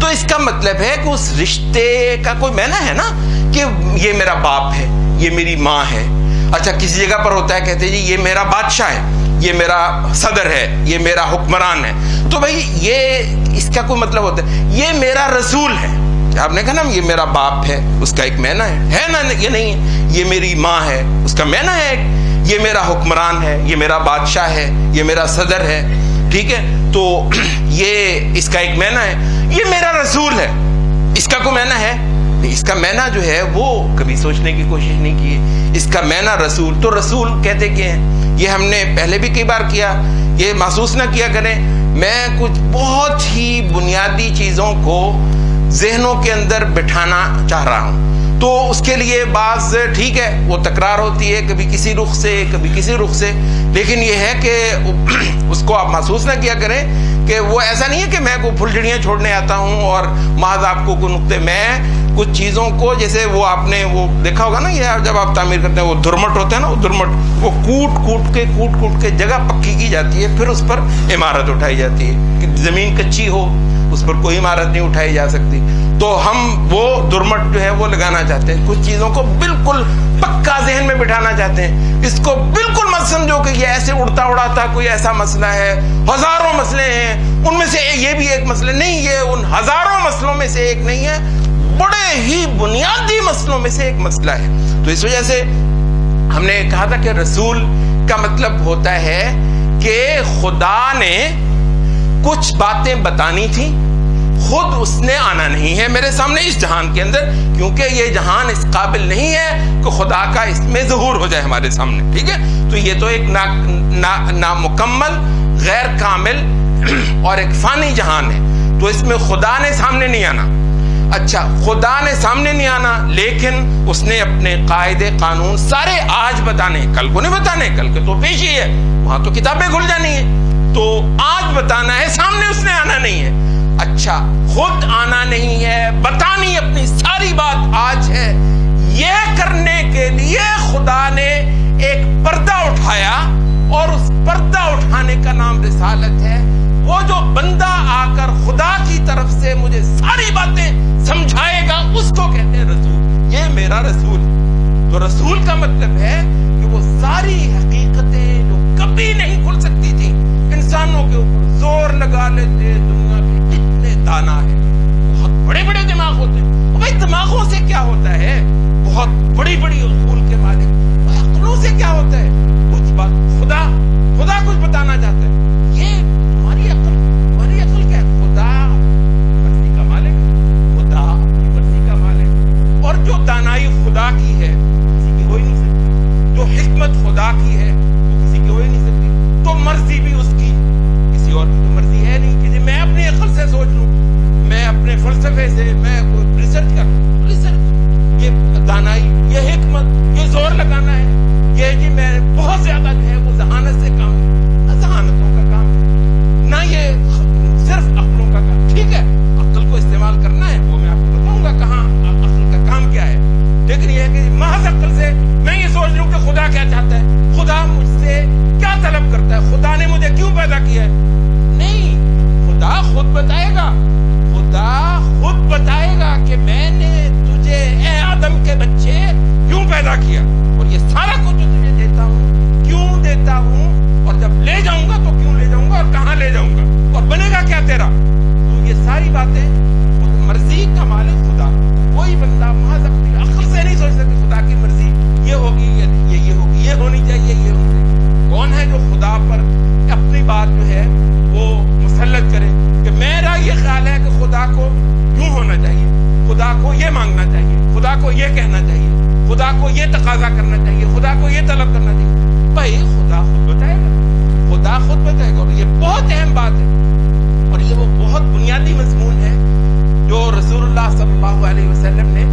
تو اس کا مطلب ہے کہ اس رشتے کا کوئی معنی ہے نا کہ یہ میرا باپ ہے، یہ میری ماں ہے. اچھا کسی جگہ پر ہوتا ہے کہتے ہیں جی یہ میرا بادشاہ ہے، یہ میرا صدر ہے، یہ میرا حکمران ہے. تو بھائی یہ اس کا کوئی مطلب ہوتا ہے یہ میرا رسول ہے. آپ نے کہا نا یہ میرا باپ ہے، اس کا ایک معنی ہے نا، یہ نہیں ہے. یہ میری ماں ہے، اس کا معنی ہے یہ میرا حکمران ہے، یہ میرا بادشاہ ہے، یہ میرا صدر ہے. ٹھیک ہے، تو یہ اس کا ایک معنی ہے. یہ میرا رسول ہے، اس کا کوئی معنی ہے؟ اس کا معنی جو ہے وہ کبھی سوچنے کی کوشش نہیں کی. اس کا معنی رسول. تو رسول کہتے کیا ہیں؟ یہ ہم نے پہلے بھی کئی بار کیا. یہ محسوس نہ کیا کریں میں کچھ بہت ہی بنیادی چیزوں کو ذہنوں کے اندر بٹھانا چاہ رہا ہوں. تو اس کے لیے بعض ٹھیک ہے وہ تکرار ہوتی ہے، کبھی کسی رخ سے کبھی کسی رخ سے. لیکن یہ ہے کہ اس کو آپ محسوس نہ کیا کریں کہ وہ ایسا نہیں ہے کہ میں کوئی پھلجھڑیاں چھوڑنے آتا ہوں اور محض آپ کو کوئی نقطے. میں کچھ چیزوں کو جیسے وہ آپ نے وہ دیکھا ہوگا نا، یہ جب آپ تعمیر کرتے ہیں وہ دھرمٹ ہوتا ہے نا، وہ دھرمٹ وہ کوٹ کے جگہ پکی کی جاتی ہے، پھر اس پر عمارت اٹھائی جاتی ہے. کہ زمین کچی ہو اس پر کوئی عمارت نہیں اٹھائی جا سکتی. تو ہم وہ دھرمٹ جو ہے وہ لگانا چاہتے ہیں. کچھ چیزوں کو بالکل پکا ذہن میں بٹھانا چاہتے ہیں. اس کو بالکل مت سمجھو کہ یہ ایسے اڑتا اڑاتا کوئی ایسا مسئلہ ہے. ہزاروں مسئلے ہیں، ان میں سے یہ بھی ایک مسئلہ نہیں. یہ ان ہزاروں مسئلوں میں سے ایک نہیں ہے، بڑے ہی بنیادی مسئلوں میں سے ایک مسئلہ ہے. تو اس وجہ سے ہم نے کہا تھا کہ رسول کا مطلب ہوتا ہے کہ خدا نے کچھ باتیں بتانی تھی، خود اس نے آنا نہیں ہے میرے سامنے اس جہان کے اندر، کیونکہ یہ جہان اس قابل نہیں ہے کہ خدا کا اس میں ظہور ہو جائے ہمارے سامنے. ٹھیک ہے، تو یہ تو ایک نامکمل غیر کامل اور ایک فانی جہان ہے. تو اس میں خدا نے سامنے نہیں آنا. اچھا خدا نے سامنے نہیں آنا، لیکن اس نے اپنے قاعدے قانون سارے آج بتانے، کل کو نہیں بتانے. کل کے تو پیشی ہے، وہاں تو کتابیں کھل جانی ہے. تو آج بتانا ہے، سامنے اس نے آنا نہیں ہے. اچھا خود آنا نہیں ہے، بتانی اپنی ساری بات آج ہے. یہ کرنے کے لیے خدا نے ایک پردہ اٹھایا، اور اس پردہ اٹھانے کا نام رسالت ہے. وہ جو بندہ آ کر خدا کی طرف سے مجھے ساری باتیں سمجھائے گا اس کو کہتے ہیں رسول. یہ میرا رسول. تو رسول کا مطلب ہے کہ وہ ساری حقیقتیں جو کبھی نہیں کھل سکتی تھیں، انسانوں کے اوپر زور لگا لیتے. دنیا کے کتنے دانا ہے، بہت بڑے بڑے دماغ ہوتے ہیں. بھائی دماغوں سے کیا ہوتا ہے؟ بہت بڑی بڑی عقول کے مالک. عقلوں سے کیا ہوتا ہے؟ کچھ بات خدا کچھ بتانا چاہتا ہے. یہ تمہاری عقل کیا ہے؟ خدا مرضی کا مالک، خدا اپنی مرضی کا مالک. اور جو دانائی خدا کی ہے کسی کی ہو ہی نہیں سکتی، جو حکمت خدا کی ہے وہ کسی کی ہو ہی نہیں سکتی. تو مرضی بھی اس کی، کسی اور کی تو مرضی ہے نہیں کہ میں اپنی عقل سے سوچ لوں، میں اپنے فلسفے سے میں کوئی ریسرچ کر لوں. ریسرچ، یہ دانائی، یہ حکمت، یہ زور لگانا ہے، یہ جی میں بہت زیادہ جو ہے وہ ذہانت سے کام، ذہانتوں کا کام نہ، یہ صرف عقلوں کا کام. ٹھیک ہے، عقل کو استعمال کرنا ہے، وہ میں آپ کو بتاؤں گا کہاں عقل کا کام کیا ہے. لیکن یہ ہے کہ محض عقل سے میں یہ سوچ لوں کہ خدا کیا چاہتا ہے، خدا مجھ سے کیا طلب کرتا ہے، خدا نے مجھے کیوں پیدا کیا ہے. نہیں، خدا خود بتائے گا. خدا خود بتائے گا کہ میں نے تجھے اے آدم کے بچے کیوں پیدا کیا، اور یہ سارا کچھ تجھے دیتا ہوں کیوں دیتا ہوں، اور جب لے جاؤں گا تو کیوں لے جاؤں گا اور کہاں لے جاؤں گا، اور بنے گا کیا تیرا. تو یہ ساری باتیں مرضی کا مالک خدا. کوئی بندہ محض اپنی عقل سے نہیں سوچ سکتا خدا کی مرضی یہ ہوگی، یہ ہوگی، یہ ہونی چاہیے، یہ ہونی چاہیے. کون ہے جو خدا پر اپنی بات جو ہے وہ مسلط کرے کہ میرا یہ خیال ہے کہ خدا کو یوں ہونا چاہیے، خدا کو یہ مانگنا چاہیے، خدا کو یہ کہنا چاہیے، خدا کو یہ تقاضا کرنا چاہیے، خدا کو یہ طلب کرنا چاہیے. بھائی خدا خود بتائے گا، خدا خود بتائے گا. اور یہ بہت اہم بات ہے، اور یہ وہ بہت بنیادی مضمون ہے جو رسول اللہ صلی اللہ علیہ وسلم نے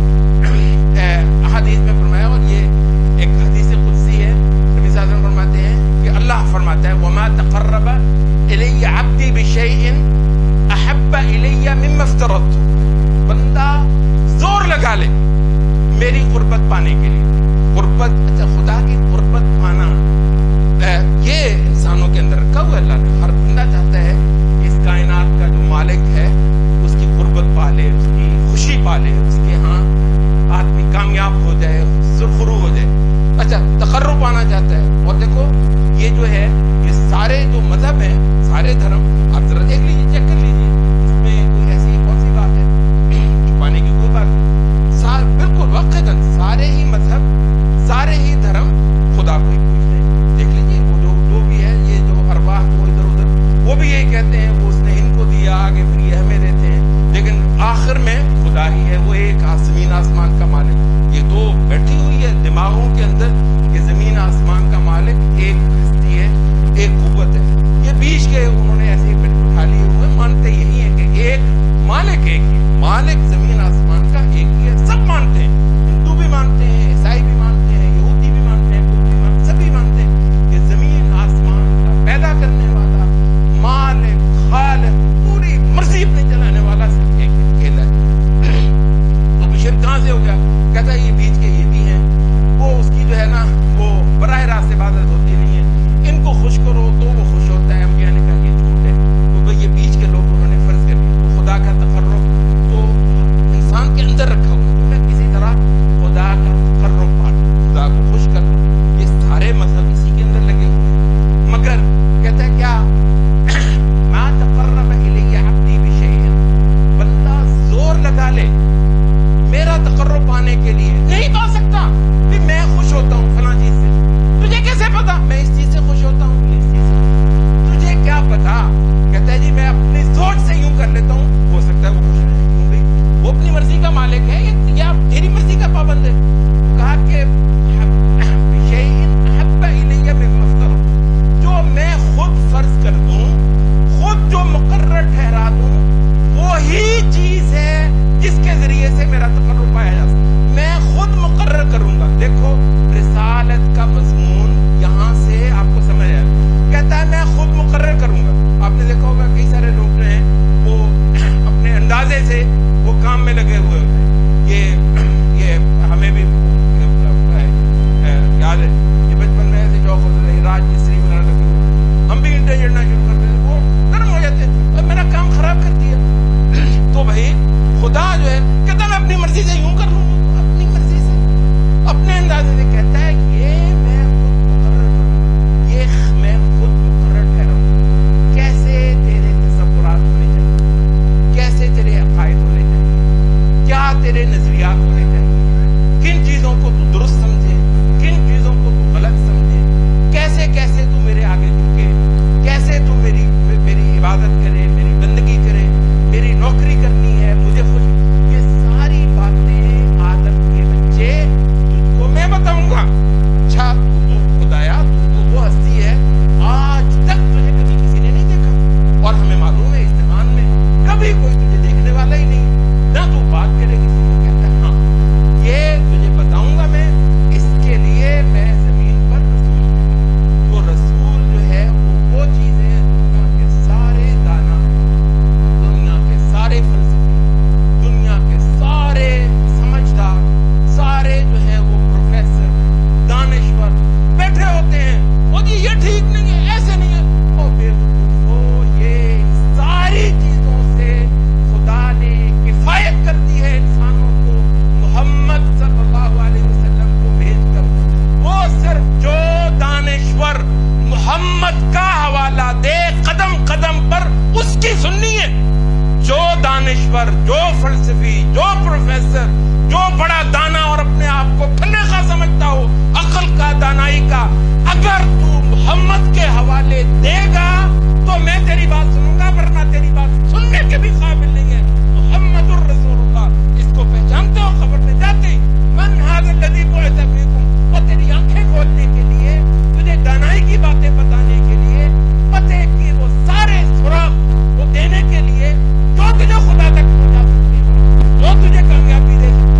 احادیث میں فرمایا. اور یہ ایک حدیث قدسی ہے. نبی صلی اللہ علیہ وسلم فرماتے ہیں کہ اللہ فرماتا ہے وَمَا تَقَرَّبَ إِلَيَّ عَبْدِي بِشَيْءٍ أَحَبَّ إِلَيَّ مِمَّا افْتَرَضْتُ. بندہ زور لگا لے میری قربت پانے کے لیے. قربت، اچھا خدا کی قربت پانا تقرب آنا چاہتا ہے. اور دیکھو یہ جو ہے یہ سارے جو مذہب ہیں, سارے دھرم, آپ ذرا دیکھ لیجیے, چیک کر لیجیے, اس میں کوئی ایسی کون سی بات ہے چھپانے کی؟ کوئی بات نہیں. بالکل واقعتاً سارے ہی مذہب, سارے ہی دھرم خدا کو ہی پوچھتے ہیں. دیکھ لیجیے وہ جو بھی ہے, یہ جو ارواح کو ادھر ادھر, وہ بھی یہی کہتے ہیں وہ اس نے ان کو دیا, آگے پھر یہ ہمیں دیتے ہیں, لیکن آخر میں خدا ہی ہے وہ ایک زمین آسمان کا مالک. یہ تو بیٹھی ہوئی ہے دماغوں کے اندر کہ زمین آسمان کا مالک ایک ہستی ہے, ایک قوت ہے. یہ بیچ کے انہوں نے ایسے ہی اٹھا لیے ہوئے, مانتے یہی ہے کہ ایک مالک, ایک ہی مالک زمین آسمان کا ایک ہی ہے. سب مانتے ہیں, ہندو بھی مانتے ہیں, عیسائی بھی مانتے ہیں, یہودی بھی مانتے ہیں, بدھ بھی مانتے ہیں, سبھی مانتے ہیں کہ زمین آسمان کا پیدا کرنے والا مالک, خالق, پوری مرضی اپنے چلانے والا صرف ایک اکیلا ہے. تو مشرک کہاں سے ہو گیا؟ کہتا ہے یہ بیچ کے یہ بھی ہیں, وہ اس کی جو ہے نا وہ براہ راست عبادت ہوتی نہیں ہے, ان کو خوش کرو تو وہ خوش ہوتا ہے. انبیاء نے کہا یہ جھوٹ ہے, تو یہ بیچ کے لوگ انہوں نے فرض کر لیا. تو خدا کا تقرب تو انسان کے اندر رکھا ہوا ہے, میں کسی طرح خدا کا تقرب پا لوں, خدا کو خوش کر لوں. یہ سارے مذہب اسی کے اندر لگے ہوئے ہیں. مگر کہتا ہے کیا ما تقرب الی عبدی بشیء, بندہ زور لگا لے میرا تقرب پانے کے لیے نہیں پا سکتا. کہ میں خوش ہوتا ہوں فلاں چیز سے, تجھے کیسے پتا؟ میں اس چیز سے خوش ہوتا ہوں, اس چیز سے تجھے کیا پتا؟ کہتا ہے جی میں اپنی سوچ سے یوں کر لیتا ہوں, ہو سکتا ہے وہ خوش نہیں ہوئی, وہ اپنی مرضی کا مالک ہے یا تیری مرضی کا پابند ہے. کہا کہ جو میں خود فرض کر دوں, خود جو مقرر ٹھہرا دوں, وہی چیز ہے جس کے ذریعے سے میرا تقرب پایا جا سکتا. میں خود مقرر کروں گا. دیکھو رسالت کا مضمون یہاں سے آپ کو سمجھ آیا. کہتا ہے میں خود مقرر کروں گا. آپ نے دیکھا ہوگا کئی سارے لوگ جو ہیں وہ اپنے اندازے سے وہ کام میں لگے ہوئے ہوتے ہیں. یہ ہمیں بھی یاد ہے کہ بچپن میں ایسے شوق ہوتا ہے راج مستری وغیرہ لگے ہوئے, ہم بھی انٹے جڑنا شروع کرتے ہیں, وہ نرم ہو جاتے ہیں اور میرا کام خراب کر دیا. تو بھائی خدا جو ہے کہتا ہے میں اپنی مرضی سے یوں کر لوں, اپنی مرضی سے اپنے اندازے سے. کہتا ہے یہ میں خود مقرر کروں, یہ میں خود مقرر ٹھہراؤں. کیسے تیرے تصورات ہونے چاہیے, کیسے تیرے عقائد ہونے چاہیے, کیا تیرے نظریات ہونے چاہیے, کن چیزوں کو تو درست سمجھے, کن چیزوں کو تو غلط سمجھے, کیسے کیسے تو میرے آگے جھکے, کیسے تو میری عبادت کرے, میری بندگی کرے, میری نوکری کرنی ہے, مجھے خوش. یہ ساری باتیں آدم کے بچے تجھ کو میں بتاؤں گا. اچھا تو خدایا تو وہ ہستی ہے, آج تک تجھے کبھی کسی نے نہیں دیکھا, اور ہمیں معلوم ہے اس زمان میں کبھی کوئی تجھے دیکھنے والا ہی نہیں, نہ تو بات کرے کسی سے. کہتا ہے ہاں یہ تجھے بتاؤں گا میں, اس کے لیے میں زمین پر رسول. تو رسول جو ہے وہ چیز ہے دنیا کے سارے دانا, دنیا کے سارے فلسفی, دنیا کے سارے سمجھدار, سارے جو ہے وہ پروفیسر, دانشور بیٹھے ہوتے ہیں. وہ جی یہ ٹھیک نہیں ہے, ایسے نہیں ہے, او بیوقوف ہو, یہ ساری چیزوں سے خدا نے کفایت کر دی ہے انسانوں کو محمد صلی اللہ علیہ وسلم کو بھیج کر. وہ صرف جو دانشور محمد کا حوالہ دے قدم قدم پر اس کی سننی ہے. جو دانشور, جو فلسفی, جو پروفیسر, جو بڑا دانا اور اپنے آپ کو پھلے کا سمجھتا ہو, عقل کا, دانائی کا, اگر تو محمد کے حوالے دے گا تو میں تیری بات سنوں گا, ورنہ تیری بات سننے کے بھی قابل نہیں ہے. محمد الرسول اللہ, اس کو پہچانتے ہو خبر میں جاتے ہی من ھذا الذی بعث فیکم, اور تیری آنکھیں کھولنے کے لیے, تجھے دانائی کی باتیں بتانے کے لیے, پتے کی وہ سارے سراغ وہ دینے کے لیے جو تجھے خدا تک پہنچا سکتے ہیں, جو تجھے کامیابی دے سکتے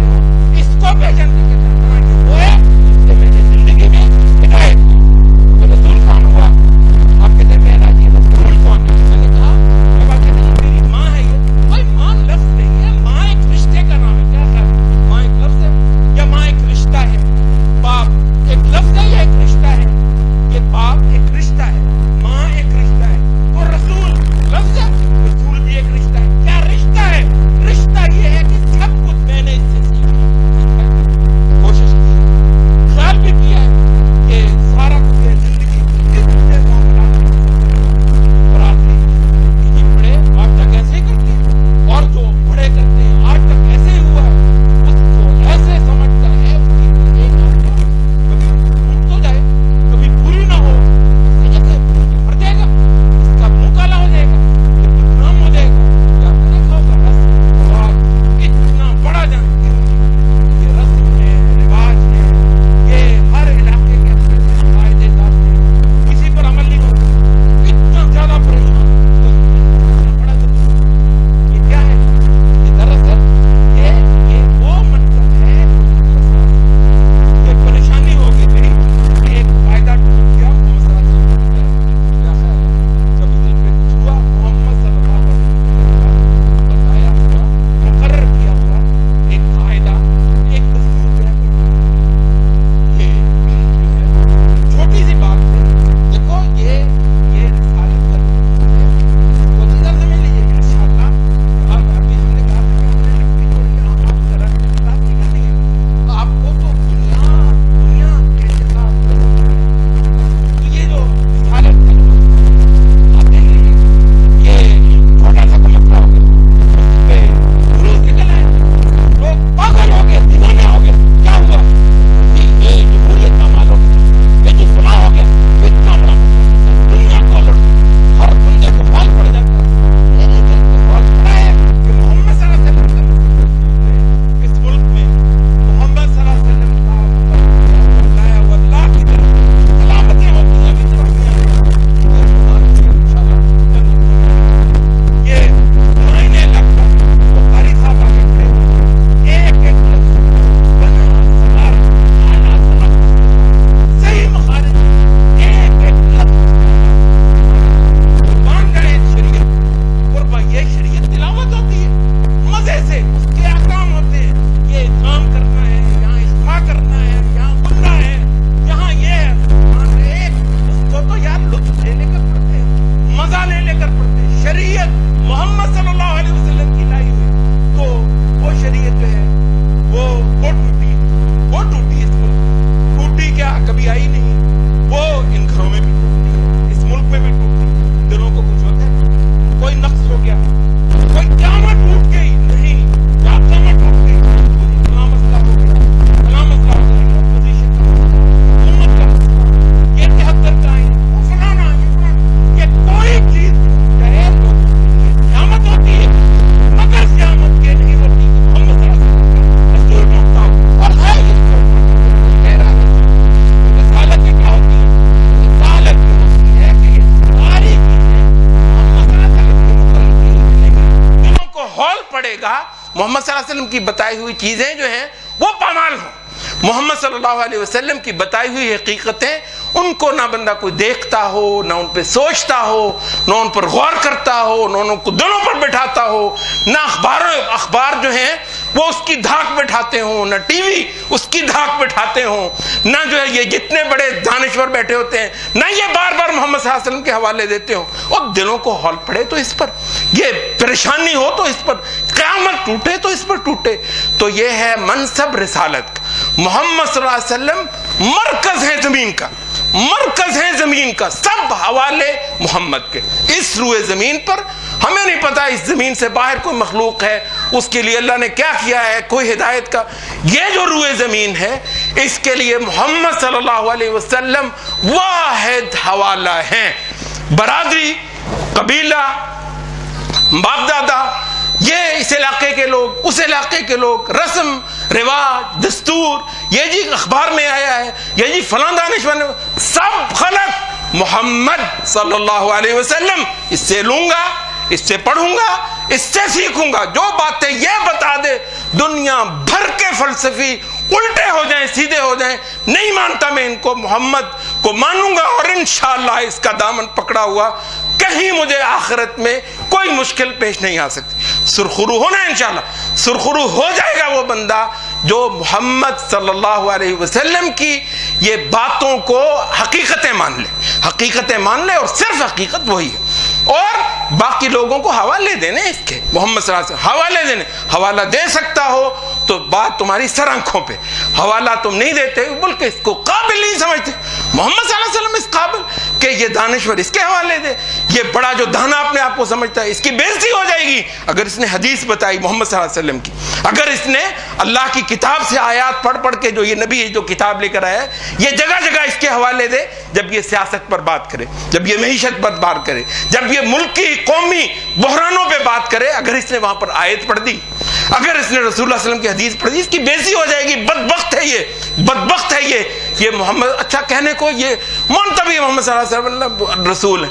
کی بتائی ہوئی چیزیں جو ہیں وہ پامال ہوں. محمد صلی اللہ علیہ وسلم کی بتائی ہوئی حقیقتیں ان کو نہ بندہ کوئی دیکھتا ہو، نہ ان پہ سوچتا ہو، نہ ان پر غور کرتا ہو، نہ ان کو دلوں پر بٹھاتا ہو، نہ اخبار جو ہیں وہ اس کی دھاک بٹھاتے ہوں، نہ ٹی وی اس کی دھاک بٹھاتے ہوں، نہ جو ہے یہ جتنے بڑے دانشور بیٹھے ہوتے ہیں نہ یہ بار بار محمد صلی اللہ علیہ وسلم کے حوالے دیتے ہوں. اور دلوں کو ہول پڑے تو اس پر، یہ پریشانی ہو تو اس پر، قیامت ٹوٹے تو اس پر ٹوٹے. تو یہ ہے منصب رسالت کا. محمد صلی اللہ علیہ وسلم مرکز ہے زمین کا، مرکز ہے زمین کا، سب حوالے محمد کے. اس روئے زمین پر ہمیں نہیں پتا اس زمین سے باہر کوئی مخلوق ہے، اس کے لیے اللہ نے کیا کیا ہے، کوئی ہدایت کا. یہ جو روئے زمین ہے اس کے لیے محمد صلی اللہ علیہ وسلم واحد حوالہ ہیں. برادری، قبیلہ، باپ دادا، یہ اس علاقے کے لوگ، اس علاقے کے لوگ، رسم رواج، دستور، یہ جی اخبار میں آیا ہے، یہ جی فلاں دانشور نے، سب غلط. محمد صلی اللہ علیہ وسلم، اس سے لوں گا، اس سے پڑھوں گا، اس سے سیکھوں گا. جو باتیں یہ بتا دے دنیا بھر کے فلسفی الٹے ہو جائیں، سیدھے ہو جائیں، نہیں مانتا میں ان کو، محمد کو مانوں گا اور انشاءاللہ اس کا دامن پکڑا ہوا کہیں مجھے آخرت میں کوئی مشکل پیش نہیں آ سکتی. سرخرو ہونا ہے انشاءاللہ، سرخرو ہو جائے گا وہ بندہ جو محمد صلی اللہ علیہ وسلم کی یہ باتوں کو حقیقتیں مان لے، حقیقتیں مان لے، اور صرف حقیقت وہی ہے. اور باقی لوگوں کو حوالے دینے اس کے، محمد صلی اللہ علیہ وسلم حوالے دینے. حوالہ دے سکتا ہو تو بات تمہاری سر آنکھوں پہ، حوالہ تم نہیں دیتے بلکہ اس کو قابل نہیں سمجھتے. محمد صلی اللہ علیہ وسلم اس قابل کہ یہ دانشور اس کے حوالے دے، یہ بڑا جو دانا اپنے آپ کو سمجھتا ہے، اس کی بےزتی ہو جائے گی اگر اس نے حدیث بتائی محمد صلی اللہ علیہ وسلم کی، اگر اس نے اللہ کی کتاب سے آیات پڑھ پڑھ کے، جو یہ نبی جو کتاب لے کر آیا ہے، یہ جگہ جگہ اس کے حوالے دے. جب یہ سیاست پر بات کرے، جب یہ معیشت پر بات کرے، جب یہ ملکی قومی بحرانوں پہ بات کرے، اگر اس نے وہاں پر آیت پڑھ دی، اگر اس نے رسول اللہ صلی اللہ علیہ وسلم کی حدیث پڑھ دی، اس کی بےزتی ہو جائے گی. بدبخت ہے یہ، بدبخت ہے یہ محمد، اچھا کہنے کو یہ منتبی محمد صلی اللہ علیہ وسلم رسول ہے،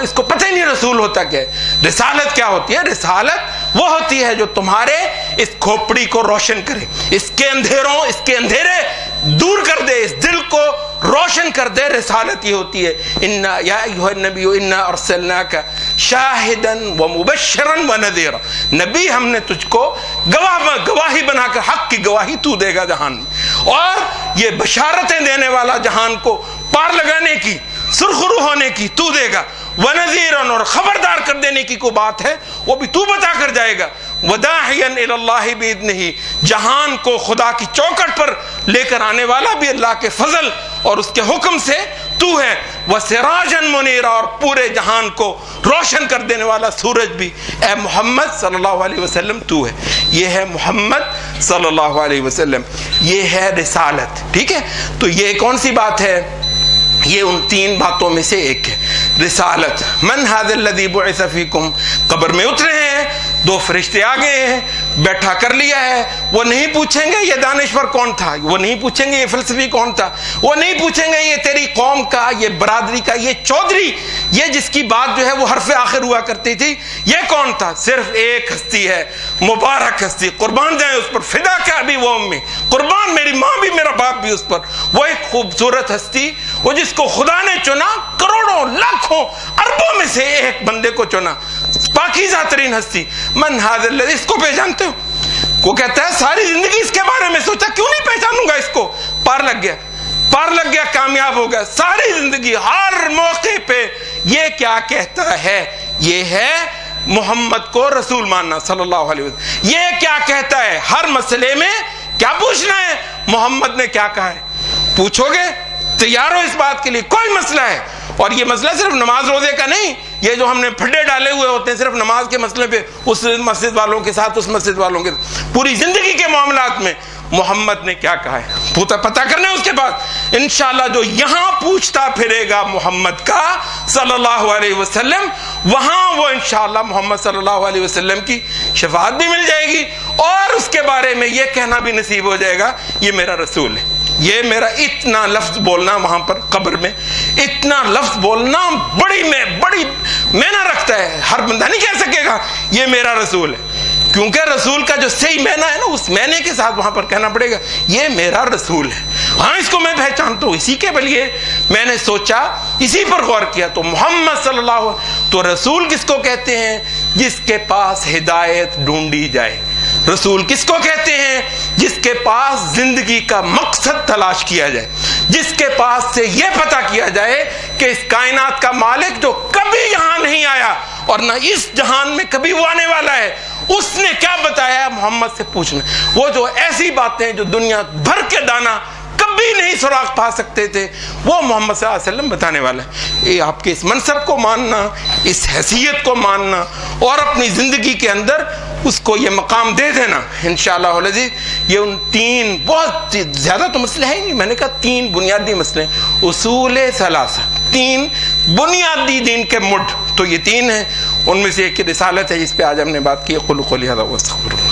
اس کو پتہ ہی نہیں رسول ہوتا کیا ہے، رسالت کیا ہوتی ہے. رسالت وہ ہوتی ہے جو تمہارے اس کھوپڑی کو روشن کرے، اس کے اندھیرے دور کر دے، اس دل کو روشن کر دے. رسالت یہ ہوتی ہے، انا یا ایھا النبی انا ارسلناک شاہدا ومبشرا ونذیرا. نبی ہم نے تجھ کو گواہی بنا کر، حق کی گواہی تو دے گا جہان میں، اور یہ بشارتیں دینے والا جہان کو پار لگانے کی، سرخرو ہونے کی تو دے گا. ونذیرا، اور خبردار کر دینے کی کوئی بات ہے وہ بھی تو بتا کر جائے گا. وداعیا الی اللہ باذنہ، جہان کو خدا کی چوکٹ پر لے کر آنے والا بھی اللہ کے فضل اور اس کے حکم سے تو ہے. وسراجا منیرا، اور پورے جہان کو روشن کر دینے والا سورج بھی اے محمد صلی اللہ علیہ وسلم تو ہے. یہ ہے محمد صلی اللہ علیہ وسلم، یہ ہے رسالت. ٹھیک ہے، تو یہ کون سی بات ہے؟ یہ ان تین باتوں میں سے ایک ہے، رسالت. من ھذا الذی بعث فیکم، قبر میں اترے ہیں، دو فرشتے آ گئے ہیں، بیٹھا کر لیا ہے. وہ نہیں پوچھیں گے یہ دانشور کون تھا، وہ نہیں پوچھیں گے یہ فلسفی کون تھا، وہ نہیں پوچھیں گے یہ تیری قوم کا، یہ برادری کا، یہ چودھری، یہ جس کی بات جو ہے وہ حرف آخر ہوا کرتی تھی، یہ کون تھا. صرف ایک ہستی ہے، مبارک ہستی، قربان جائیں اس پر، فدا کا ابی و امی، قربان میری ماں بھی میرا باپ بھی اس پر. وہ ایک خوبصورت ہستی، وہ جس کو خدا نے چنا، کروڑوں لاکھوں اربوں میں سے ایک بندے کو چنا، پاکیزہ ترین ہستی. من ھذا الذی، اس کو پہچانتے ہو؟ وہ کہتا ہے ساری زندگی اس کے بارے میں سوچا، کیوں نہیں پہچانوں گا اس کو. پار لگ گیا، کامیاب ہو گیا. ساری زندگی ہر موقع پہ یہ کیا کہتا ہے؟ یہ ہے محمد کو رسول ماننا صلی اللہ علیہ وسلم. یہ کیا کہتا ہے؟ ہر مسئلے میں کیا پوچھنا ہے؟ محمد نے کیا کہا ہے پوچھو گے، تیار ہو اس بات کے لیے. کوئی مسئلہ ہے، اور یہ مسئلہ صرف نماز روزے کا نہیں، یہ جو ہم نے پھڈے ڈالے ہوئے ہوتے ہیں صرف نماز کے مسئلے پہ، اس مسجد والوں کے ساتھ، اس مسجد والوں کے ساتھ، پوری زندگی کے معاملات میں محمد نے کیا کہا ہے پتہ کرنا ہے. اس کے بعد انشاءاللہ جو یہاں پوچھتا پھرے گا محمد کا صلی اللہ علیہ وسلم، وہاں وہ انشاءاللہ محمد صلی اللہ علیہ وسلم کی شفاعت بھی مل جائے گی، اور اس کے بارے میں یہ کہنا بھی نصیب ہو جائے گا یہ میرا رسول ہے. یہ میرا اتنا لفظ بولنا وہاں پر قبر میں، اتنا لفظ بولنا بڑی میں نہ رکھتا ہے. ہر بندہ نہیں کہہ سکے گا یہ میرا رسول ہے، کیونکہ رسول کا جو صحیح معنی ہے نا اس معنی کے ساتھ وہاں پر کہنا پڑے گا یہ میرا رسول ہے. ہاں اس کو میں پہچانتا ہوں, اسی کے لیے میں نے سوچا, اسی پر غور کیا. تو محمد صلی اللہ علیہ وسلم, تو رسول کس کو کہتے ہیں؟ جس کے پاس ہدایت ڈھونڈی جائے. رسول کس کو کہتے ہیں؟ جس کے پاس زندگی کا مقصد تلاش کیا جائے, جس کے پاس سے یہ پتہ کیا جائے کہ اس کائنات کا مالک جو کبھی یہاں نہیں آیا اور نہ اس جہان میں کبھی وہ آنے والا ہے, اس نے کیا بتایا محمد سے پوچھنا. وہ جو ایسی باتیں جو دنیا بھر کے دانا کبھی نہیں سراغ پا سکتے تھے, وہ محمد صلی اللہ علیہ وسلم بتانے والا ہے. یہ آپ کے اس منصب کو ماننا, اس حیثیت کو ماننا اور اپنی زندگی کے اندر اس کو یہ مقام دے دینا انشاءاللہ العزیز. یہ ان تین بہت زیادہ تو مسئلے ہیں نہیں, میں نے کہا تین بنیادی مسئلے ہیں, اصول ثلاثہ, تین بنیادی دین کے مڈ, تو یہ تین ہیں. ان میں سے ایک رسالت ہے جس پہ آج ہم نے بات کی. قولوا قولی ھذا واستغفر اللہ.